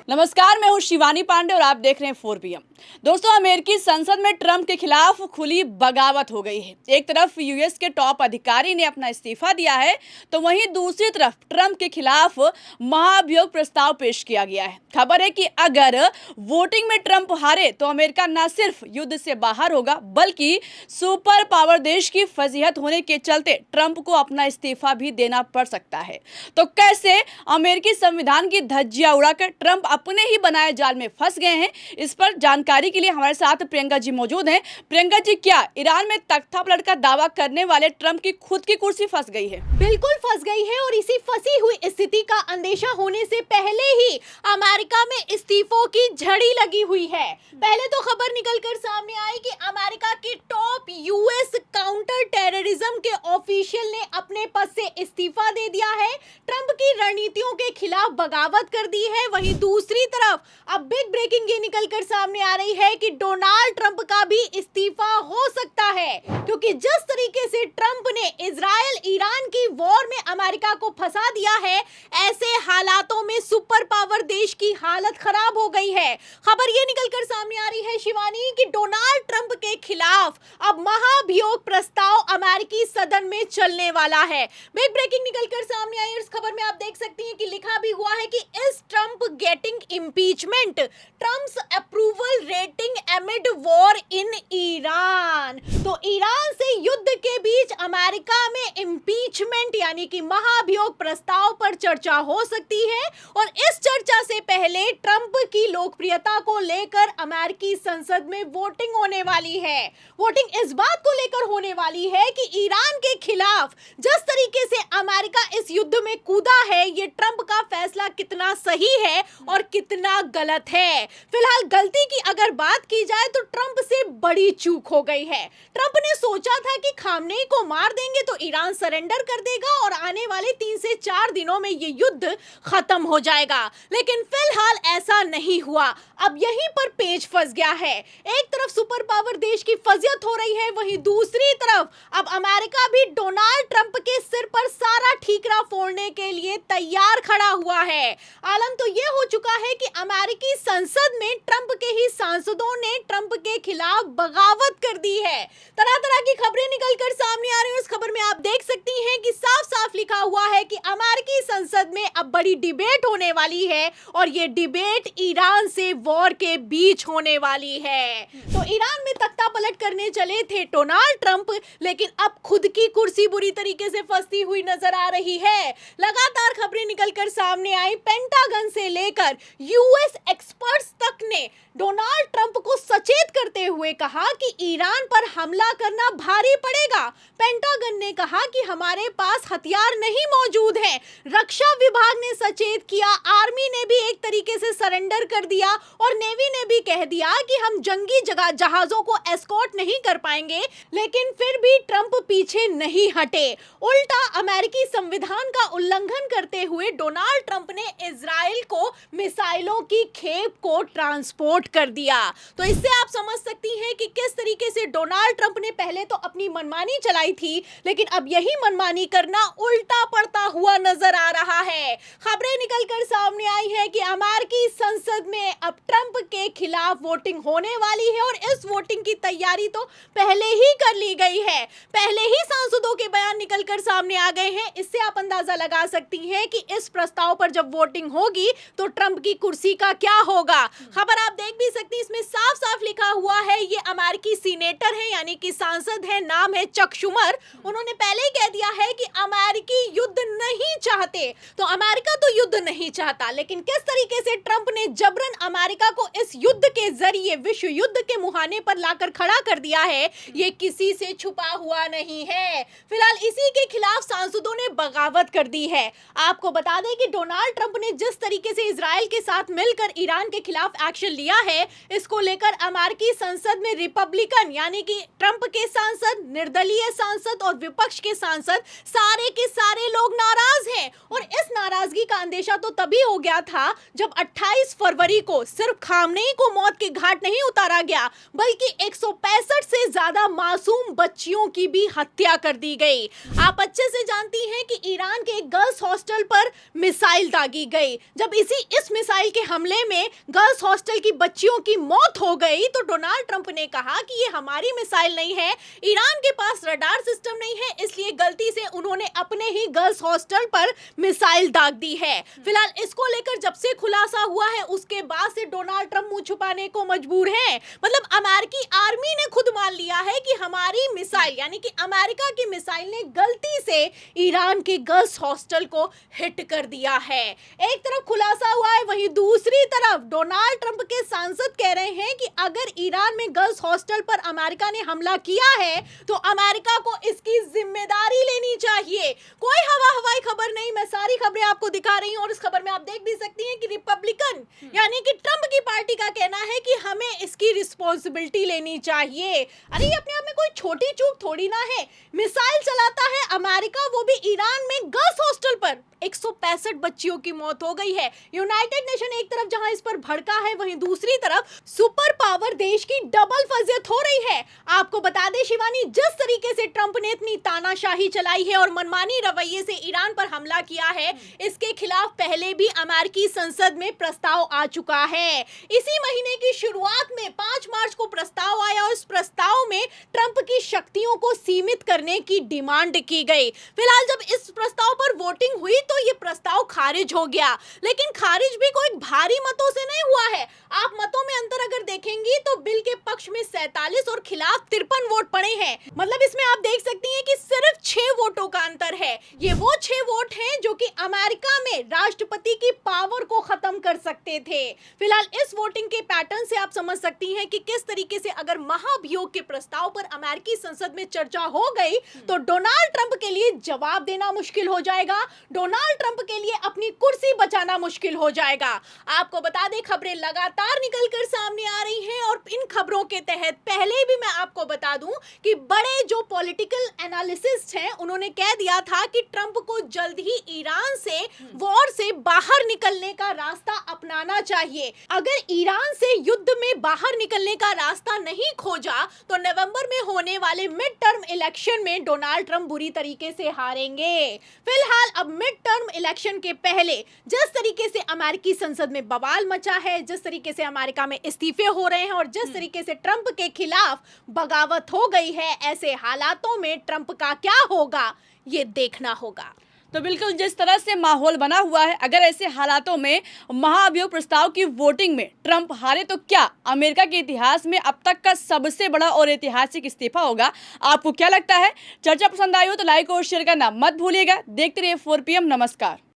नमस्कार, मैं हूं शिवानी पांडे और आप देख रहे हैं 4PM। दोस्तों, अमेरिकी संसद में ट्रंप के खिलाफ खुली बगावत हो गई है। एक तरफ यूएस के टॉप अधिकारी ने अपना इस्तीफा दिया है, तो वहीं दूसरी तरफ ट्रंप के खिलाफ महाभियोग प्रस्ताव पेश किया गया है। खबर है कि अगर वोटिंग में ट्रंप हारे तो अमेरिका न सिर्फ युद्ध से बाहर होगा, बल्कि सुपर पावर देश की फजीहत होने के चलते ट्रंप को अपना इस्तीफा भी देना पड़ सकता है। तो कैसे अमेरिकी संविधान की धज्जियां उड़ाकर ट्रंप अपने ही बनाए जाल में फंस गए हैं, इस पर जानकारी के लिए हमारे साथ प्रियंका जी मौजूद हैं। प्रियंका जी, क्या ईरान में तख्ता पलट का दावा करने वाले ट्रंप की खुद की कुर्सी फंस गई है? बिल्कुल फंस गई है और इसी फंसी हुई स्थिति का अंदेशा होने से पहले ही अमेरिका में इस्तीफों की झड़ी लगी हुई है। पहले तो खबर निकलकर सामने आई कि अमेरिका के टॉप यूएस काउंटर टेररिज्म के ऑफिशियल ने अपने पद से इस्तीफा दे दिया है, ट्रंप की रणनीतियों के खिलाफ बगावत कर दी है। वहीं दूसरी तरफ अब बिग ब्रेकिंग ये निकलकर सामने आ रही है कि डोनाल्ड ट्रंप का भी इस्तीफा हो सकता है, क्योंकि जिस तरीके से ट्रंप ने इजराइल ईरान की वॉर में अमेरिका को फंसा दिया है, ऐसे हालातों में सुपर पावर देश की हालत खराब हो गई है। खबर ये निकलकर सामने आ रही है शिवानी कि डोनाल्ड ट्रंप के खिलाफ अब महाभियोग प्रस्ताव अमेरिकी सदन में चलने वाला है। बिग ब्रेकिंग निकलकर सामने आई। इस खबर में आप देख सकती हैं कि लिखा भी हुआ है कि इस Trump getting impeachment, Trump's approval rating एमिड war in Iran. तो ईरान से युद्ध के बीच अमेरिका में इम्पीचमेंट यानी कि महाभियोग प्रस्ताव पर चर्चा हो सकती है, और इस चर्चा से पहले ट्रंप की लोकप्रियता को लेकर अमेरिकी संसद में वोटिंग होने वाली है। वोटिंग इस बात को लेकर होने वाली है कि ईरान के खिलाफ जिस तरीके से अमेरिका इस युद्ध में कूदा है, ये ट्रंप का फैसला कितना सही है और कितना गलत है। फिलहाल गलती की अगर बात की जाए तो ट्रंप से बड़ी चूक हो गई है। ट्रंप ने सोचा था कि खामनेई को मार देंगे तो ईरान सरेंडर कर देगा और आने वाले 3 से 4 दिनों में ये युद्ध खत्म हो जाएगा, लेकिन फिलहाल ऐसा नहीं हुआ। अब यहीं पर पेच फंस गया है। एक तरफ सुपर पावर देश की फजियत हो रही है, वहीं दूसरी तरफ अब अमेरिका भी डोनाल्ड ट्रंप के सिर पर सारा ठीकरा फोड़ने के लिए तैयार खड़ा हुआ है। आलम तो ये हो चुका है कि अमेरिकी संसद में ट्रंप के ही सांसदों ने ट्रंप के खिलाफ बगावत कर दी है। तरह तरह की खबरें निकलकर सामने आ रही हैं। इस खबर में आप देख सकती हैं कि साफ साफ लिखा हुआ है कि अमेरिकी संसद में अब बड़ी डिबेट होने वाली है, और ये डिबेट ईरान से वॉर के बीच होने वाली है। तो ईरान में तख्ता पलट करने चले थे डोनाल्ड ट्रंप, लेकिन अब खुद की कुर्सी बुरी तरीके से फंसती हुई नजर आ रही है। लगातार खबरें निकलकर सामने आई। पेंटागन से लेकर यूएस एक्सपर्ट्स तक ने डोनाल्ड ट्रंप को सचेत करते हुए कहा कि ईरान पर हमला करना भारी पड़ेगा। पेंटागन ने कहा कि हमारे पास हथियार नहीं मौजूद हैं। रक्षा विभाग ने सचेत किया, आर्मी ने भी एक तरीके से सरेंडर कर दिया, और नेवी ने भी कह दिया कि हम जंगी जहाजों को एस्कॉर्ट नहीं कर पाएंगे। लेकिन फिर भी ट्रंप पीछे नहीं हटे। उल्टा अमेरिकी संविधान का उल्लंघन करते हुए डोनाल्ड ट्रंप ने इजराइल को मिसाइलों की खेप को ट्रांसपोर्ट कर दिया। तो इससे आप समझ सकती हैं कि किस तरीके से डोनाल्ड ट्रंप ने पहले तो अपनी मनमानी चलाई थी, लेकिन अब यही मनमानी करना उल्टा पड़ता हुआ नजर आ रहा है। खबरें निकलकर सामने आई है कि अमेरिकी संसद में अब ट्रंप के खिलाफ वोटिंग होने वाली है, और इस वोटिंग की तैयारी तो पहले ही कर ली गई है। पहले ही सांसदों के बयान निकलकर सामने आ गए हैं। इससे आप अंदाजा लगा सकती हैं कि इस प्रस्ताव पर जब वोटिंग होगी तो ट्रंप की कुर्सी का क्या होगा। खबर आप देख भी सकती हैं, इसमें साफ साफ लिखा हुआ है, ये अमेरिकी सीनेटर है यानी कि सांसद है, नाम है चक शुमर। उन्होंने पहले ही कह दिया है कि अमेरिकी युद्ध नहीं चाहते। तो अमेरिका तो युद्ध नहीं चाहता, लेकिन किस तरीके से ट्रंप ने जबरन अमेरिका को इस युद्ध के जरिए विश्व युद्ध के मुहाने पर लाकर खड़ा कर दिया है, ये किसी से छुपा हुआ नहीं है। फिलहाल इसी के खिलाफ सांसदों ने बगावत कर दी है। आपको बता दें कि डोनाल्ड ट्रंप ने जिस तरीके से इजराइल के साथ मिलकर ईरान के खिलाफ एक्शन लिया है, इसको लेकर अमेरिकी संसद में रिपब्लिकन यानी कि ट्रंप के सांसद, निर्दलीय सांसद और विपक्ष के सांसद सारे के सारे लोग नाराज हैं। और इस नाराजगी का अंदेशा तो तभी हो गया था जब 28 फरवरी को सिर्फ खामनेई को मौत के घाट नहीं उतारा गया, बल्कि 165 से ज्यादा मासूम बच्चियों की भी हत्या कर दी गई। आप अच्छे से जानती हैं कि ईरान के एक गर्ल्स हॉस्टल पर मिसाइल दागी गई। जब इस मिसाइल के हमले में गर्ल्स हॉस्टल की बच्चियों की मौत हो गई तो डोनाल्ड ट्रंप ने कहा कि ये हमारी मिसाइल नहीं है, ईरान के पास रडार सिस्टम नहीं है, इसलिए गलती से उन्होंने अपने ही गर्ल्स हॉस्टल पर मिसाइल दाग दी है। फिलहाल इसको लेकर जब से खुलासा हुआ है उसके बाद से डोनाल्ड ट्रंप मुंह छुपाने को मजबूर है। मतलब अमेरिकी आर्मी ने खुद मान लिया है कि हमारी मिसाइल यानी कि अमेरिका की मिसाइल ने गलती से ईरान के गर्ल्स हॉस्टल को हिट कर दिया है। एक तरफ खुलासा हुआ है, वहीं दूसरी तरफ डोनाल्ड ट्रंप के सांसद कह रहे हैं कि अगर ईरान में गर्ल्स हॉस्टल पर अमेरिका ने हमला किया है तो अमेरिका को इसकी जिम्मेदारी लेनी चाहिए। कोई हवाई खबर नहीं, मैं सारी खबरें आपको दिखा रही हूं और इस खबर में आप देख भी सकती हैं कि रिपब्लिकन यानी कि ट्रंप की पार्टी का कहना है कि हमें इसकी रिस्पॉन्सिबिलिटी लेनी चाहिए। अरे ये अपने आप में कोई छोटी चूक थोड़ी ना है, मिसाइल चलाता है अमेरिका, वो भी ईरान में गर्ल्स हॉस्टल पर। 165 बच्चियों की मौत हो गई है। यूनाइटेड नेशन एक तरफ जहां इस पर भड़का है, वहीं दूसरी तरफ सुपर पावर देश की डबल फजियत हो रही है। आपको बता दें शिवानी, जिस तरीके से ट्रंप ने इतनी तानाशाही चलाई है और मनमानी रवैये से ईरान पर हमला किया है, इसके खिलाफ पहले भी अमेरिकी संसद में प्रस्ताव आ चुका है। इसी महीने की शुरुआत में 5 मार्च को प्रस्ताव आया और इस प्रस्ताव में ट्रंप की शक्तियों को सीमित करने की डिमांड की गई। फिलहाल जब इस प्रस्ताव पर वोटिंग हुई तो ये प्रस्ताव खारिज हो गया, लेकिन खारिज भी कोई भारी मतों से नहीं हुआ है। आप मतों में अंतर अगर देखेंगी तो बिल के पक्ष में 47 और खिलाफ 53 वोट पड़े हैं। मतलब इसमें आप देख सकती हैं कि सिर्फ 6 वोटों का अंतर है। ये वो 6 वोट हैं जो कि अमेरिका में राष्ट्रपति की पावर को खत्म कर सकते थे। फिलहाल इस वोटिंग के पैटर्न से आप समझ सकती हैं कि किस तरीके से अगर महाभियोग के प्रस्ताव पर अमेरिकी संसद में चर्चा हो गई तो डोनाल्ड ट्रंप के लिए जवाब देना मुश्किल हो जाएगा, डोनाल्ड ट्रंप के लिए अपनी कुर्सी बचाना मुश्किल हो जाएगा। आपको बता दें खबरें लगातार निकलकर सामने आ रही हैं और इन खबरों के तहत पहले भी मैं आपको बता दूं कि बड़े जो पॉलिटिकल एनालिसिस्ट हैं उन्होंने कह दिया था कि ट्रंप को जल्द ही ईरान से वॉर से बाहर निकलने का रास्ता अपनाना चाहिए। अगर ईरान से युद्ध में बाहर निकलने का रास्ता नहीं खोजा तो नवंबर में होने वाले मिड टर्म इलेक्शन में डोनाल्ड ट्रंप बुरी तरीके से हारेंगे। फिलहाल अब मिड टर्म इलेक्शन के पहले जिस तरीके से अमेरिकी संसद में बवाल मचा है, जिस तरीके से अमेरिका में इस्तीफे हो रहे हैं और जिस तरीके से ट्रंप के खिलाफ बगावत हो गई है, ऐसे हालातों में ट्रंप का क्या होगा ये देखना होगा। तो बिल्कुल जिस तरह से माहौल बना हुआ है, अगर ऐसे हालातों में महाभियोग प्रस्ताव की वोटिंग में ट्रंप हारे तो क्या अमेरिका के इतिहास में अब तक का सबसे बड़ा और ऐतिहासिक इस्तीफा होगा? आपको क्या लगता है? चर्चा पसंद आई हो तो लाइक और शेयर करना मत भूलिएगा। देखते रहिए 4 PM। नमस्कार।